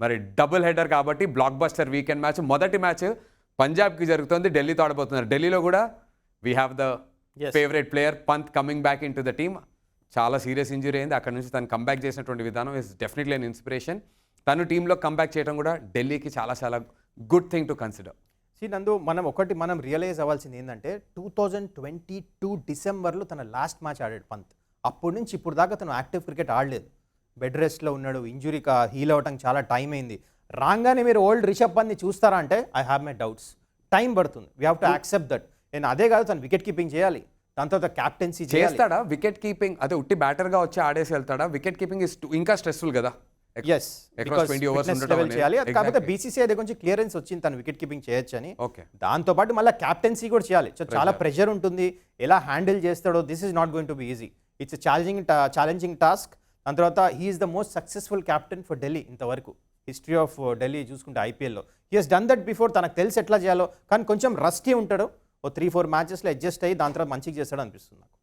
మరి double header కాబట్టి block buster weekend match. మొదటి మ్యాచ్ పంజాబ్కి జరుగుతుంది, ఢిల్లీతో ఆడబోతున్నారు. ఢిల్లీలో కూడా we have the favourite player Pant coming back in to the team. చాలా సీరియస్ ఇంజురీ అయింది, అక్కడ నుంచి తను కంబ్యాక్ చేసినటువంటి విధానం ఇస్ డెఫినెట్లీ అన్ ఇన్స్పిరేషన్. తను టీంలో కంబ్యాక్ చేయడం కూడా ఢిల్లీకి చాలా చాలా గుడ్ థింగ్ టు కన్సిడర్. నందు, మనం రియలైజ్ అవ్వాల్సింది ఏంటంటే 2022 డిసెంబర్లో తన లాస్ట్ మ్యాచ్ ఆడాడు పంత్. అప్పటి నుంచి ఇప్పుడు దాకా తను యాక్టివ్ క్రికెట్ ఆడలేదు, బెడ్ రెస్ట్లో ఉన్నాడు, ఇంజురీకి హీల్ అవ్వడానికి చాలా టైం అయింది. రాగానే మీరు ఓల్డ్ రిషబ్ పంత్ని చూస్తారా అంటే I have my doubts. Time పడుతుంది, we have to accept that. నేను అదే కాదు, తను వికెట్ కీపింగ్ చేయాలి, దాని తర్వాత క్యాప్టెన్సీ చేస్తాడా? వికెట్ కీపింగ్ అదే ఉట్టి బ్యాటర్గా వచ్చి ఆడేసి వెళ్తాడా? వికెట్ కీపింగ్ ఇంకా స్ట్రెస్ఫుల్ కదా. ఎస్, చేయాలి. కాకపోతే బీసీసీఐ దగ్గర నుంచి క్లియరెన్స్ వచ్చింది తను వికెట్ కీపింగ్ చేయొచ్చు అని. దాంతోపాటు మళ్ళీ క్యాప్టెన్సీ కూడా చేయాలి. చాలా ప్రెషర్ ఉంటుంది, ఎలా హ్యాండిల్ చేస్తాడో this is not going to be easy. It's challenging task. దాని తర్వాత he is the most successful captain for Delhi ఇంతవరకు హిస్టరీ ఆఫ్ ఢిల్లీ చూసుకుంటే ఐపీఎల్లో. He has done that before. తనకు తెలిసి ఎట్లా చేయాలో, కానీ కొంచెం రస్టీ ఉంటాడు. ఓ 3-4 మ్యాచెస్లో అడ్జస్ట్ అయ్యి దాని తర్వాత మంచిగా చేస్తాడు అనిపిస్తుంది నాకు.